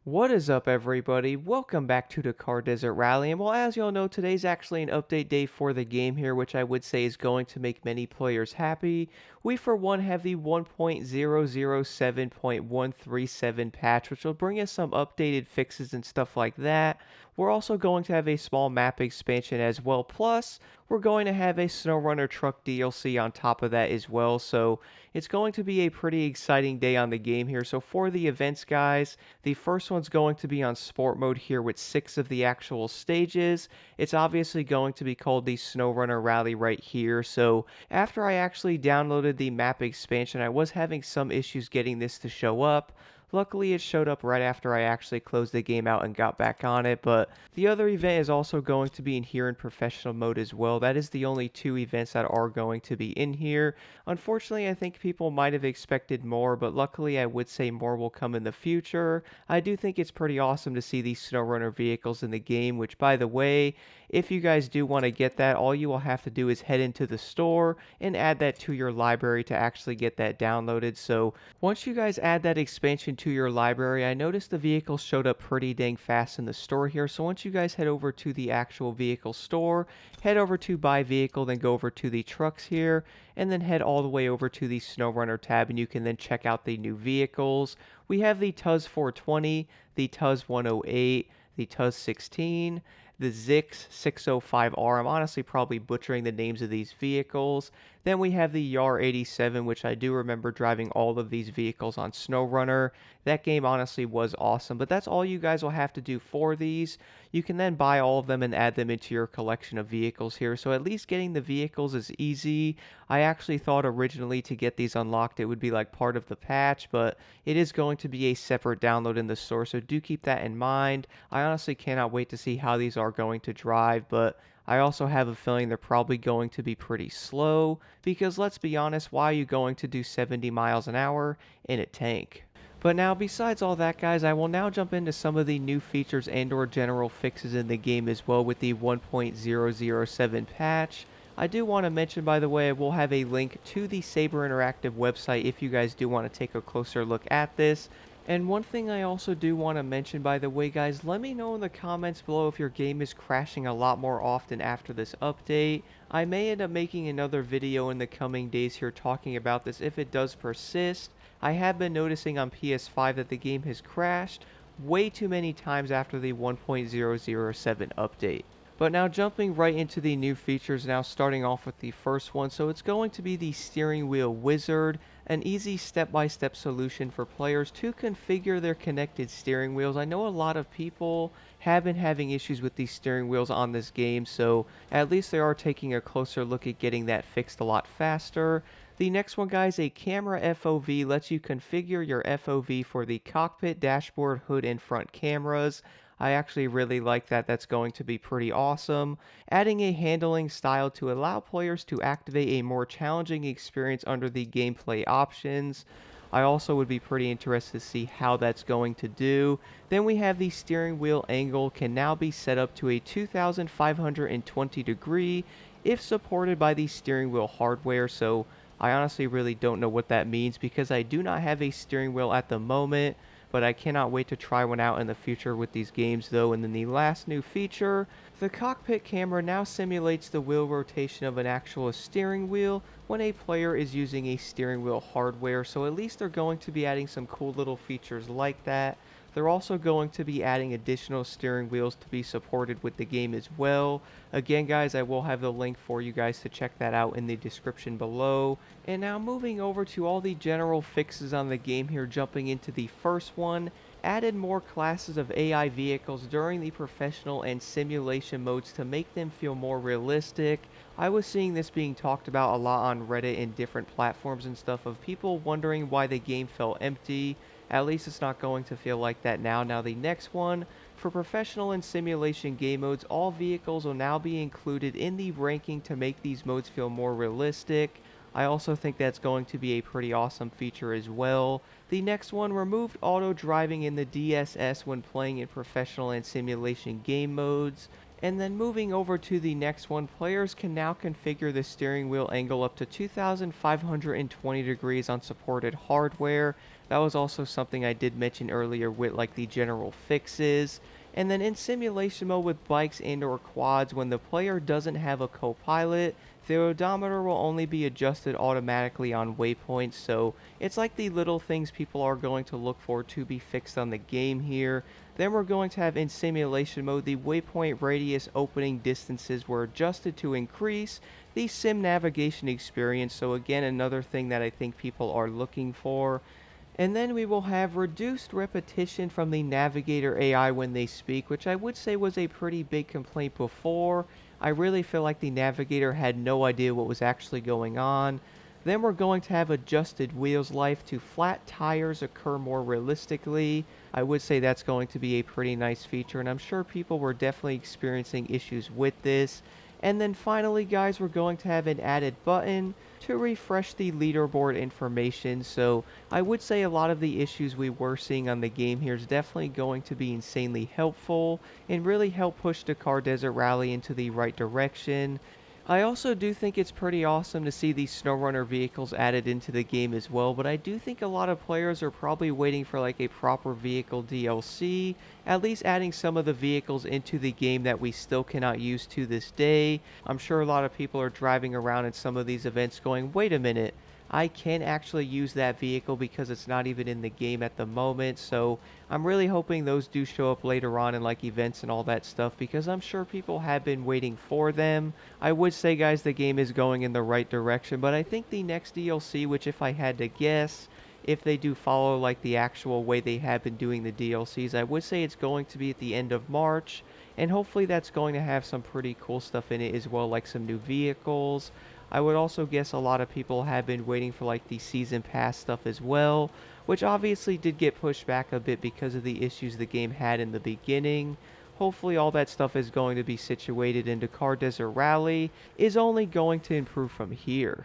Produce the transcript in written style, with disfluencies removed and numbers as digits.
What is up, everybody? Welcome back to Dakar Desert Rally. And well, as y'all know, today's actually an update day for the game here, which I would say is going to make many players happy. We, for one, have the 1.007.137 patch, which will bring us some updated fixes and stuff like that. We're also going to have a small map expansion as well. Plus, we're going to have a Snowrunner Truck DLC on top of that as well. So it's going to be a pretty exciting day on the game here. So for the events, guys, the first one's going to be on sport mode here with 6 of the actual stages. It's obviously going to be called the SnowRunner Rally right here. So after I actually downloaded the map expansion, I was having some issues getting this to show up. Luckily, it showed up right after I actually closed the game out and got back on it, but the other event is also going to be in here in professional mode as well. That is the only 2 events that are going to be in here. Unfortunately, I think people might have expected more, but luckily I would say more will come in the future. I do think it's pretty awesome to see these SnowRunner vehicles in the game, which, by the way, if you guys do want to get that, all you will have to do is head into the store and add that to your library to actually get that downloaded. So once you guys add that expansion to your library, I noticed the vehicles showed up pretty dang fast in the store here. So once you guys head over to the actual vehicle store, head over to buy vehicle, then go over to the trucks here, and then head all the way over to the SnowRunner tab, and you can then check out the new vehicles. We have the Tuz 420, the Tuz 108, the Tuz 16, the Zix 605R. I'm honestly probably butchering the names of these vehicles. Then we have the Yar 87, which I do remember driving all of these vehicles on SnowRunner. That game honestly was awesome, but that's all you guys will have to do for these. You can then buy all of them and add them into your collection of vehicles here. So at least getting the vehicles is easy. I actually thought originally to get these unlocked it would be like part of the patch, but it is going to be a separate download in the store, so do keep that in mind. I honestly cannot wait to see how these are going to drive, but I also have a feeling they're probably going to be pretty slow, because let's be honest, why are you going to do 70 miles an hour in a tank? But now, besides all that, guys, I will now jump into some of the new features and or general fixes in the game as well with the 1.007 patch. I do want to mention, by the way, we'll have a link to the Saber Interactive website if you guys do want to take a closer look at this. And one thing I also do want to mention, by the way, guys, let me know in the comments below if your game is crashing a lot more often after this update. I may end up making another video in the coming days here talking about this if it does persist. I have been noticing on PS5 that the game has crashed way too many times after the 1.007 update. But now jumping right into the new features, now starting off with the first one. So it's going to be the steering wheel wizard, an easy step-by-step solution for players to configure their connected steering wheels. I know a lot of people have been having issues with these steering wheels on this game, so at least they are taking a closer look at getting that fixed a lot faster. The next one, guys, a camera FOV lets you configure your FOV for the cockpit, dashboard, hood, and front cameras. I actually really like that. That's going to be pretty awesome. Adding a handling style to allow players to activate a more challenging experience under the gameplay options. I also would be pretty interested to see how that's going to do. Then we have the steering wheel angle can now be set up to a 2520 degree if supported by the steering wheel hardware. So I honestly really don't know what that means because I do not have a steering wheel at the moment, but I cannot wait to try one out in the future with these games though. And then the last new feature, the cockpit camera now simulates the wheel rotation of an actual steering wheel when a player is using a steering wheel hardware, so at least they're going to be adding some cool little features like that. They're also going to be adding additional steering wheels to be supported with the game as well. Again, guys, I will have the link for you guys to check that out in the description below. And now moving over to all the general fixes on the game here, jumping into the first one. Added more classes of AI vehicles during the professional and simulation modes to make them feel more realistic. I was seeing this being talked about a lot on Reddit and different platforms and stuff of people wondering why the game felt empty. At least it's not going to feel like that now. Now the next one, for professional and simulation game modes, all vehicles will now be included in the ranking to make these modes feel more realistic. I also think that's going to be a pretty awesome feature as well. The next one, removed auto driving in the DSS when playing in professional and simulation game modes. And then moving over to the next one, players can now configure the steering wheel angle up to 2,520 degrees on supported hardware. That was also something I did mention earlier with like the general fixes. And then in simulation mode with bikes and or quads, when the player doesn't have a co-pilot, the odometer will only be adjusted automatically on waypoints. So it's like the little things people are going to look for to be fixed on the game here. Then we're going to have in simulation mode, the waypoint radius opening distances were adjusted to increase the sim navigation experience. So again, another thing that I think people are looking for. And then we will have reduced repetition from the navigator AI when they speak, which I would say was a pretty big complaint before. I really feel like the navigator had no idea what was actually going on. Then we're going to have adjusted wheels life to flat tires occur more realistically. I would say that's going to be a pretty nice feature, and I'm sure people were definitely experiencing issues with this. And then finally, guys, we're going to have an added button to refresh the leaderboard information. So I would say a lot of the issues we were seeing on the game here is definitely going to be insanely helpful and really help push Dakar Desert Rally into the right direction. I also do think it's pretty awesome to see these SnowRunner vehicles added into the game as well, but I do think a lot of players are probably waiting for like a proper vehicle DLC, at least adding some of the vehicles into the game that we still cannot use to this day. I'm sure a lot of people are driving around in some of these events going, wait a minute, I can actually use that vehicle because it's not even in the game at the moment. So I'm really hoping those do show up later on in like events and all that stuff because I'm sure people have been waiting for them. I would say, guys, the game is going in the right direction, but I think the next DLC, which if I had to guess, if they do follow like the actual way they have been doing the DLCs, I would say it's going to be at the end of March, and hopefully that's going to have some pretty cool stuff in it as well, like some new vehicles. I would also guess a lot of people have been waiting for like the season pass stuff as well, which obviously did get pushed back a bit because of the issues the game had in the beginning. Hopefully all that stuff is going to be situated, and Dakar Desert Rally is only going to improve from here.